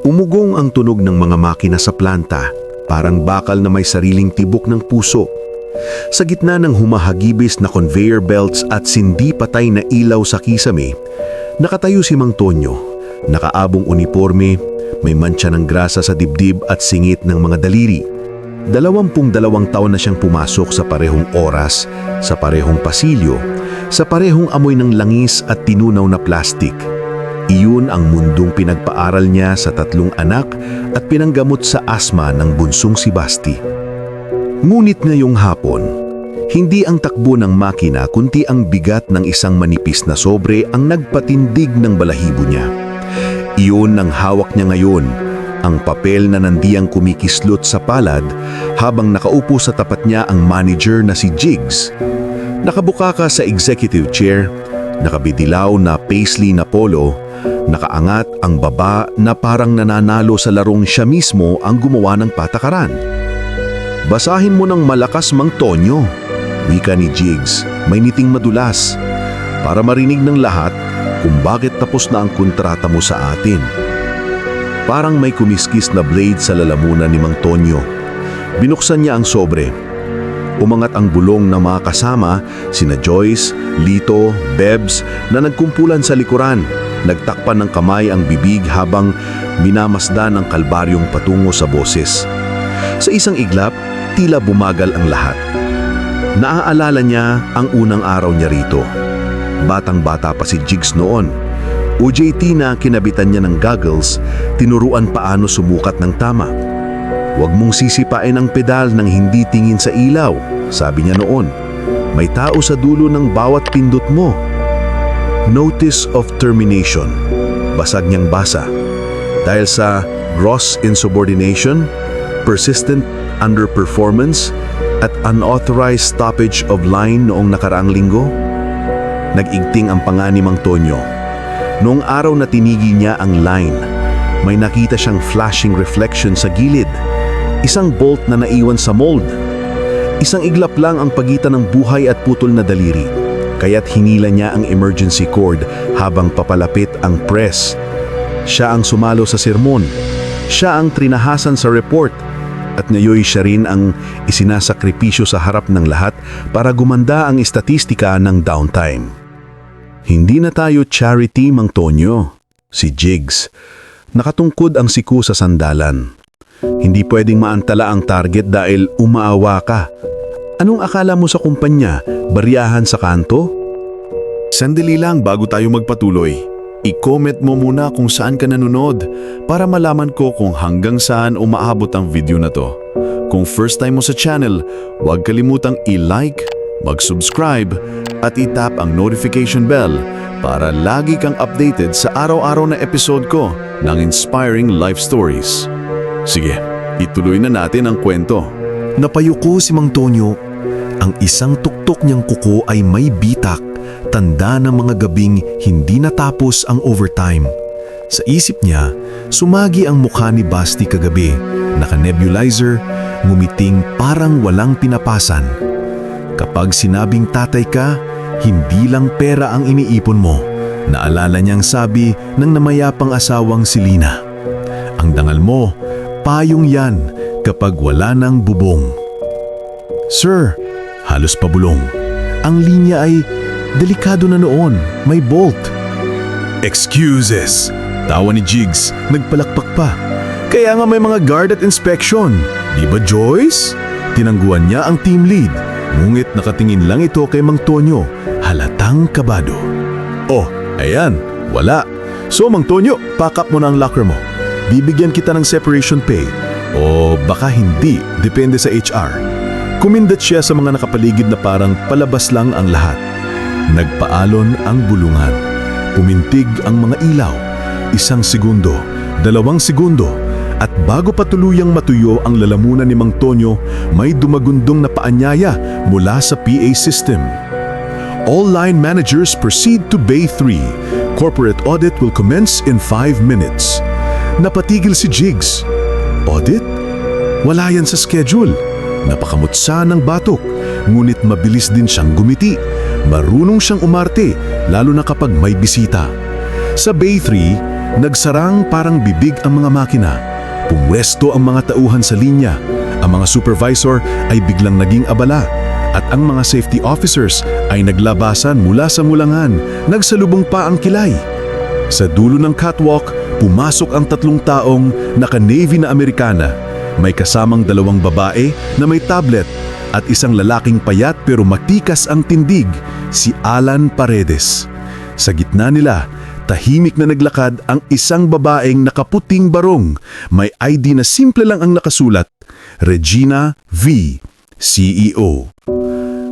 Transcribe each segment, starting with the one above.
Umugong ang tunog ng mga makina sa planta, parang bakal na may sariling tibok ng puso. Sa gitna ng humahagibis na conveyor belts at sindi patay na ilaw sa kisame, nakatayo si Mang Tonyo, nakaabong uniforme, may mantsa ng grasa sa dibdib at singit ng mga daliri. 22 taon na siyang pumasok sa parehong oras, sa parehong pasilyo, sa parehong amoy ng langis at tinunaw na plastik. Iyon ang mundong pinagpaaral niya sa 3 anak at pinanggamot sa asma ng bunsong si Basti. Ngunit ngayong hapon, hindi ang takbo ng makina kundi ang bigat ng isang manipis na sobre ang nagpatindig ng balahibo niya. Iyon ang hawak niya ngayon, ang papel na nandiyang kumikislot sa palad habang nakaupo sa tapat niya ang manager na si Jigs. Nakabukaka sa executive chair, nakabidilaw na paisley na polo, nakaangat ang baba na parang nananalo sa larong siya mismo ang gumawa ng patakaran. "Basahin mo ng malakas, Mang Tonyo," wika ni Jigs, may niting madulas, "para marinig ng lahat kung bakit tapos na ang kontrata mo sa atin." Parang may kumiskis na blade sa lalamunan ni Mang Tonyo. Binuksan niya ang sobre. Umangat ang bulong ng mga kasama, sina Joyce, Lito, Bebs, na nagkumpulan sa likuran. Nagtakpan ng kamay ang bibig habang minamasdan ng kalbaryong patungo sa boses. Sa isang iglap, tila bumagal ang lahat. Naaalala niya ang unang araw niya rito. Batang-bata pa si Jigs noon. OJT na kinabitan niya ng goggles, tinuruan paano sumukat ng tama. "Huwag mong sisipain ang pedal nang hindi tingin sa ilaw," sabi niya noon. "May tao sa dulo ng bawat pindot mo." Notice of termination. Basag niyang basa. Dahil sa gross insubordination, persistent underperformance, at unauthorized stoppage of line noong nakaraang linggo. Nag-igting ang panga ni Mang Tonyo. Noong araw na tinigi niya ang line, may nakita siyang flashing reflection sa gilid. Isang bolt na naiwan sa mold. Isang iglap lang ang pagitan ng buhay at putol na daliri. Kaya't hinila niya ang emergency cord habang papalapit ang press. Siya ang sumalo sa sermon. Siya ang trinahasan sa report. At ngayon siya rin ang isinasakripisyo sa harap ng lahat para gumanda ang estatistika ng downtime. "Hindi na tayo charity, Mang Tonyo." Si Jigs. Nakatungkod ang siku sa sandalan. "Hindi pwedeng maantala ang target dahil umaawa ka. Anong akala mo sa kumpanya? Baryahan sa kanto?" Sandali lang bago tayo magpatuloy. I-comment mo muna kung saan ka nanonood para malaman ko kung hanggang saan umaabot ang video na to. Kung first time mo sa channel, huwag kalimutang i-like, mag-subscribe at i-tap ang notification bell para lagi kang updated sa araw-araw na episode ko ng Inspiring Life Stories. Sige, ituloy na natin ang kwento. Napayuko si Mang Tonyo. Ang isang tuktok niyang kuko ay may bitak, tanda ng mga gabing hindi natapos ang overtime. Sa isip niya, sumagi ang mukha ni Basti kagabi, naka-nebulizer, ngumiting parang walang pinapasan. Kapag sinabing tatay ka, hindi lang pera ang iniipon mo. Naalala niyang sabi ng namayapang asawang si Lina. Ang dangal mo, payong yan kapag wala ng bubong. "Sir," halos pabulong, "ang linya ay delikado na noon, may bolt." Excuses! Tawa ni Jigs, nagpalakpak pa. "Kaya nga may mga guard at inspection. Di ba, Joyce?" Tinangguan niya ang team lead. Ngunit nakatingin lang ito kay Mang Tonyo, halatang kabado. "Oh, ayan, wala. So Mang Tonyo, pack up mo na ang locker mo. Bibigyan kita ng separation pay. O baka hindi, depende sa HR." Kumindat siya sa mga nakapaligid na parang palabas lang ang lahat. Nagpaalon ang bulungan. Pumintig ang mga ilaw. 1 segundo, 2 segundo, at bago pa tuluyang matuyo ang lalamunan ni Mang Tonyo, may dumagundong na paanyaya mula sa PA system. "All line managers proceed to Bay 3. Corporate audit will commence in 5 minutes. Napatigil si Jigs. Audit? Wala yan sa schedule. Napakamutsa ng batok, ngunit mabilis din siyang gumiti. Marunong siyang umarte, lalo na kapag may bisita. Sa Bay 3, Nagsarang parang bibig ang mga makina. Pumwesto ang mga tauhan sa linya. Ang mga supervisor ay biglang naging abala. At ang mga safety officers ay naglabasan mula sa mulangan. Nagsalubong pa ang kilay. Sa dulo ng catwalk, pumasok ang 3 taong naka-navy na Amerikana. May kasamang 2 babae na may tablet at isang lalaking payat pero matikas ang tindig, si Alan Paredes. Sa gitna nila, tahimik na naglakad ang isang babaeng nakaputing barong. May ID na simple lang ang nakasulat, Regina V, CEO.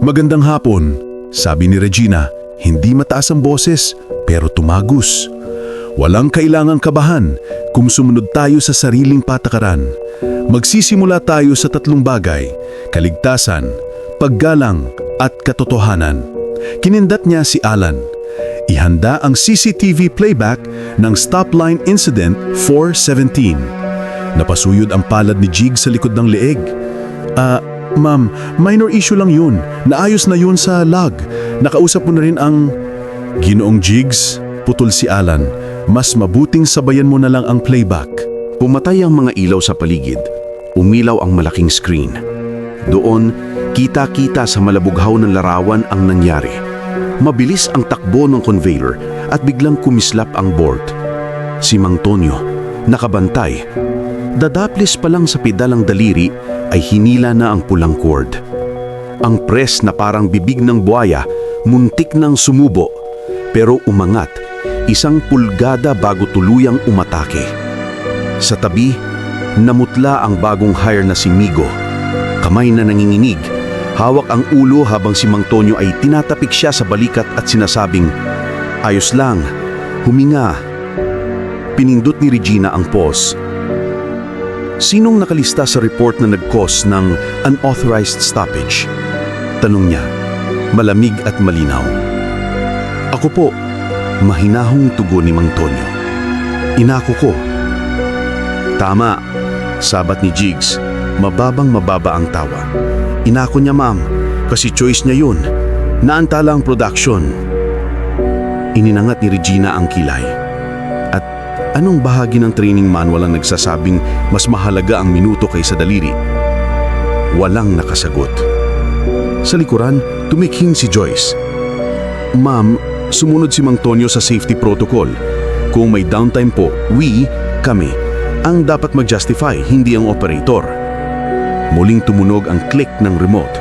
Magandang hapon, sabi ni Regina, hindi mataas ang boses pero tumagos. Walang kailangang kabahan kung sumunod tayo sa sariling patakaran. Magsisimula tayo sa 3 bagay, kaligtasan, paggalang at katotohanan. Kinindat niya si Alan. Ihanda ang CCTV playback ng Stopline Incident 417. Napasuyod ang palad ni Jig sa likod ng leeg. Ma'am, minor issue lang yun. Naayos na yun sa log. Nakausap mo na rin ang... Ginoong Jigs, putol si Alan. Mas mabuting sabayan mo na lang ang playback. Pumatay ang mga ilaw sa paligid. Umilaw ang malaking screen. Doon, kita-kita sa malabughaw ng larawan ang nangyari. Mabilis ang takbo ng conveyor at biglang kumislap ang board. Si Mang Tonyo, nakabantay. Dadaplis pa lang sa pedal ang daliri ay hinila na ang pulang cord. Ang press na parang bibig ng buhaya, muntik nang sumubo, pero umangat, 1 pulgada bago tuluyang umatake. Sa tabi, namutla ang bagong hire na si Migo. Kamay na nanginginig, hawak ang ulo habang si Mang Tonyo ay tinatapik siya sa balikat at sinasabing, "Ayos lang, huminga." Pinindot ni Regina ang pause. Sinong nakalista sa report na nag-cause ng unauthorized stoppage? Tanong niya, malamig at malinaw. "Ako po," mahinahong tugon ni Mang Tonyo. "Inako ko." "Tama," sabat ni Jigs, mababang-mababa ang tawa. "Inako niya, ma'am, kasi choice niya yun. Naantala ang production." Ininangat ni Regina ang kilay. At anong bahagi ng training manual ang nagsasabing mas mahalaga ang minuto kaysa daliri? Walang nakasagot. Sa likuran, tumikhing si Joyce. "Ma'am, sumunod si Mang Tonyo sa safety protocol. Kung may downtime po, kami, ang dapat mag-justify, hindi ang operator." Muling tumunog ang click ng remote.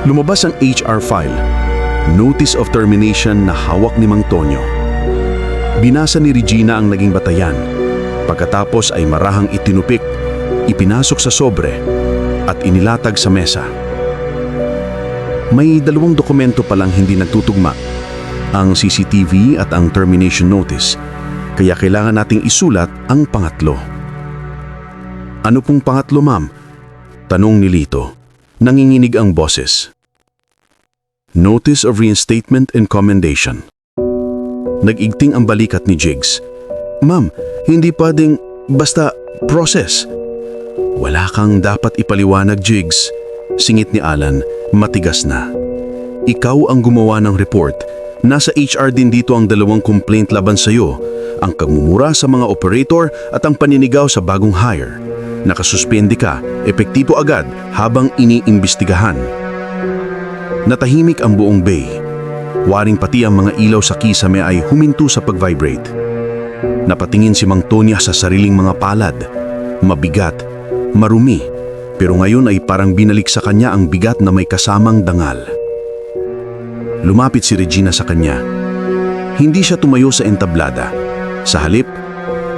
Lumabas ang HR file, Notice of Termination na hawak ni Mang Tonyo. Binasa ni Regina ang naging batayan. Pagkatapos ay marahang itinupik, ipinasok sa sobre, at inilatag sa mesa. May 2 dokumento palang hindi nagtutugma, ang CCTV at ang termination notice, kaya kailangan nating isulat ang pangatlo. "Ano pong pangatlo, ma'am?" tanong ni Lito. Nanginginig ang boses. "Notice of Reinstatement and Commendation." Nag-igting ang balikat ni Jigs. "Ma'am, hindi pwedeng basta process." "Wala kang dapat ipaliwanag, Jigs," singit ni Alan, matigas na. "Ikaw ang gumawa ng report. Nasa HR din dito ang 2 complaint laban sa'yo, ang pagmumura sa mga operator at ang paninigaw sa bagong hire. Nakasuspende ka, epektibo agad habang iniimbestigahan." Natahimik ang buong bay. Waring pati ang mga ilaw sa kisame ay huminto sa pag-vibrate. Napatingin si Mang Tonyo sa sariling mga palad. Mabigat, marumi, pero ngayon ay parang binalik sa kanya ang bigat na may kasamang dangal. Lumapit si Regina sa kanya. Hindi siya tumayo sa entablada. Sa halip,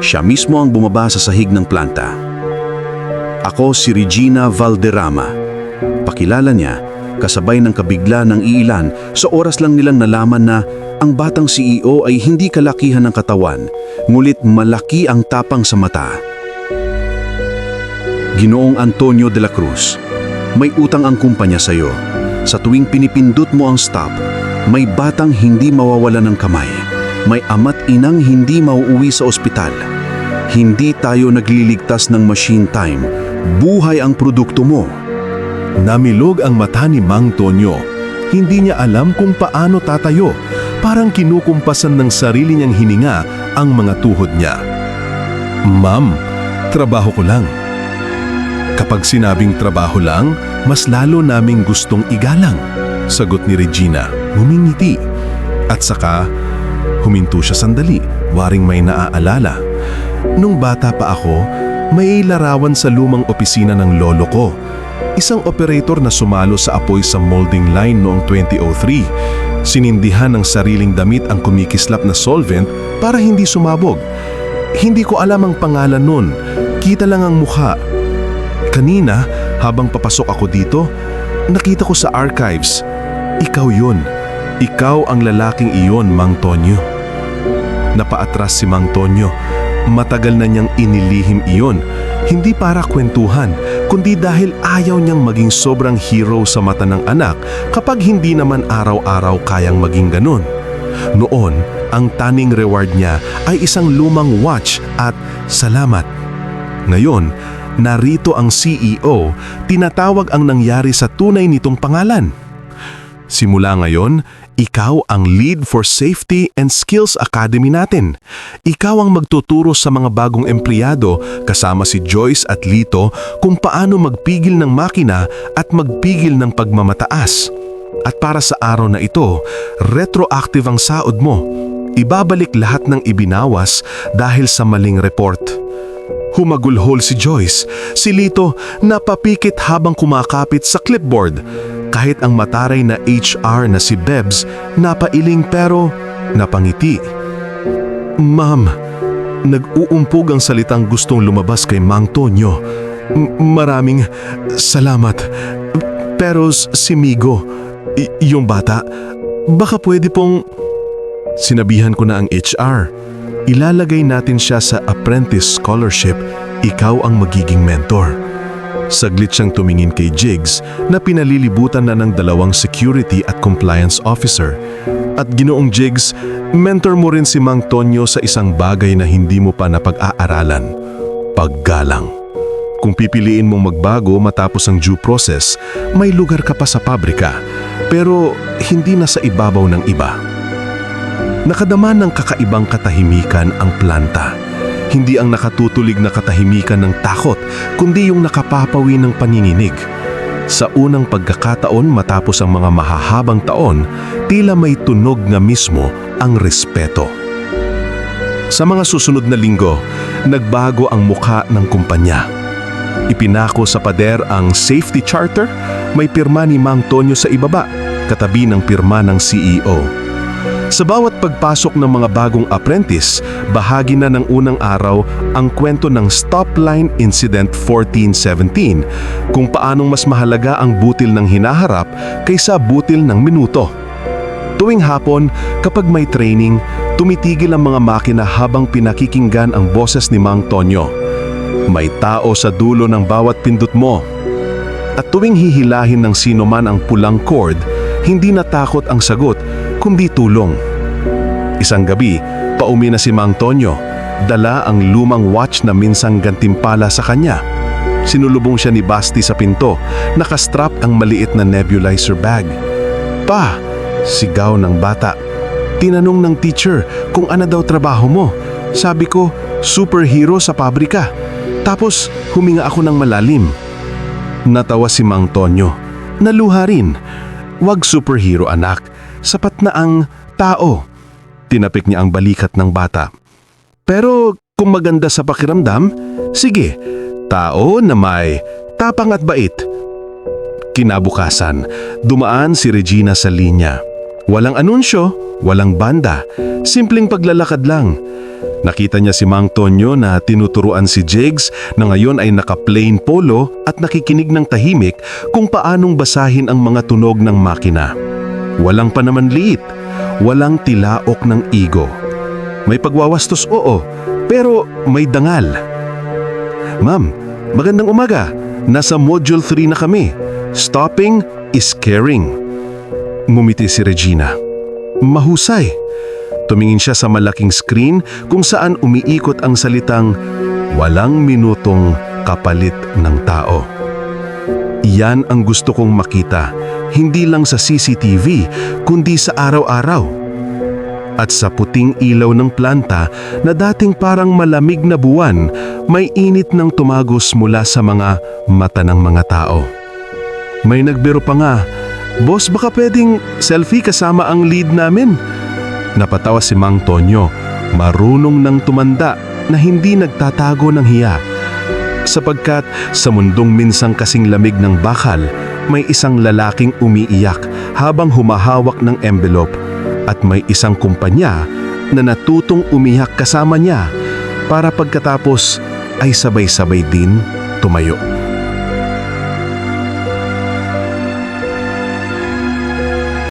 siya mismo ang bumaba sa sahig ng planta. "Ako si Regina Valderrama." Pakilala niya, kasabay ng kabigla ng iilan. Sa oras lang nilang nalaman na ang batang CEO ay hindi kalakihan ng katawan, ngulit malaki ang tapang sa mata. "Ginoong Antonio de la Cruz, may utang ang kumpanya sa iyo. Sa tuwing pinipindot mo ang stop, may batang hindi mawawala ng kamay. May ama't inang hindi mauuwi sa ospital. Hindi tayo nagliligtas ng machine time. Buhay ang produkto mo." Namilog ang mata ni Mang Tonyo. Hindi niya alam kung paano tatayo. Parang kinukumpasan ng sarili niyang hininga ang mga tuhod niya. Ma'am, trabaho ko lang. Kapag sinabing trabaho lang, mas lalo naming gustong igalang. Sagot ni Regina, ngumingiti. At saka, huminto siya sandali, waring may naaalala. Nung bata pa ako, may larawan sa lumang opisina ng lolo ko. Isang operator na sumalo sa apoy sa molding line noong 2003. Sinindihan ng sariling damit ang kumikislap na solvent para hindi sumabog. Hindi ko alam ang pangalan nun, kita lang ang mukha. Kanina, habang papasok ako dito, nakita ko sa archives. Ikaw yun. Ikaw ang lalaking iyon, Mang Tonyo. Napaatras si Mang Tonyo. Matagal na niyang inilihim iyon. Hindi para kwentuhan, kundi dahil ayaw niyang maging sobrang hero sa mata ng anak kapag hindi naman araw-araw kayang maging ganun. Noon, ang taning reward niya ay isang lumang watch at salamat. Ngayon, narito ang CEO, tinatawag ang nangyari sa tunay nitong pangalan. Simula ngayon, ikaw ang lead for Safety and Skills Academy natin. Ikaw ang magtuturo sa mga bagong empleyado kasama si Joyce at Lito kung paano magpigil ng makina at magpigil ng pagmamataas. At para sa araw na ito, retroactive ang saod mo. Ibabalik lahat ng ibinawas dahil sa maling report. Humagulhol si Joyce. Si Lito napapikit habang kumakapit sa clipboard. Kahit ang mataray na HR na si Bebs napailing pero napangiti. Ma'am, nag-uumpog ang salitang gustong lumabas kay Mang Tonyo. Maraming salamat. Pero si Migo, yung bata, baka pwede pong... Sinabihan ko na ang HR. Ilalagay natin siya sa apprentice scholarship. Ikaw ang magiging mentor. Saglit siyang tumingin kay Jigs na pinalilibutan na ng dalawang security at compliance officer. At Ginoong Jigs, mentor mo rin si Mang Tonyo sa isang bagay na hindi mo pa napag-aaralan. Paggalang. Kung pipiliin mong magbago matapos ang due process, may lugar ka pa sa pabrika, pero hindi na sa ibabaw ng iba. Nakadama ng kakaibang katahimikan ang planta. Hindi ang nakatutulig na katahimikan ng takot, kundi yung nakapapawi ng panginginig. Sa unang pagkakataon matapos ang mga mahahabang taon, tila may tunog na mismo ang respeto. Sa mga susunod na linggo, nagbago ang mukha ng kumpanya. Ipinako sa pader ang safety charter, may pirma ni Mang Tonyo sa ibaba, katabi ng pirma ng CEO. Sa bawat pagpasok ng mga bagong apprentice, bahagi na ng unang araw ang kwento ng Stopline Incident 1417, kung paanong mas mahalaga ang butil ng hinaharap kaysa butil ng minuto. Tuwing hapon, kapag may training, tumitigil ang mga makina habang pinakikinggan ang boses ni Mang Tonyo. May tao sa dulo ng bawat pindot mo. At tuwing hihilahin ng sino man ang pulang cord, hindi natakot ang sagot, kundi tulong. Isang gabi, pauwi na si Mang Tonyo, dala ang lumang watch na minsang gantimpala sa kanya. Sinulubong siya ni Basti sa pinto, nakastrap ang maliit na nebulizer bag. Pa, sigaw ng bata. Tinanong ng teacher kung ano daw trabaho mo. Sabi ko, superhero sa pabrika. Tapos huminga ako ng malalim. Natawa si Mang Tonyo. Naluha rin. Wag superhero anak, sapat na ang tao. Tinapik niya ang balikat ng bata. Pero kung maganda sa pakiramdam, sige, tao na may tapang at bait. Kinabukasan, dumaan si Regina sa linya. Walang anunsyo, walang banda, simpleng paglalakad lang. Nakita niya si Mang Tonyo na tinuturuan si Jigs na ngayon ay naka-plain polo at nakikinig ng tahimik kung paanong basahin ang mga tunog ng makina. Walang panamanliit, walang tilaok ng ego. May pagwawastos oo, pero may dangal. Ma'am, magandang umaga. Nasa Module 3 na kami. Stopping is caring. Ngumiti si Regina. Mahusay. Tumingin siya sa malaking screen kung saan umiikot ang salitang walang minutong kapalit ng tao. Iyan ang gusto kong makita, hindi lang sa CCTV, kundi sa araw-araw. At sa puting ilaw ng planta na dating parang malamig na buwan, may init ng tumagos mula sa mga mata ng mga tao. May nagbiro pa nga, "Boss, baka pwedeng selfie kasama ang lead namin?" Napatawa si Mang Tonyo, marunong ng tumanda na hindi nagtatago ng hiya. Sapagkat sa mundong minsang kasing lamig ng bakal, may isang lalaking umiiyak habang humahawak ng envelope at may isang kumpanya na natutong umiyak kasama niya para pagkatapos ay sabay-sabay din tumayo.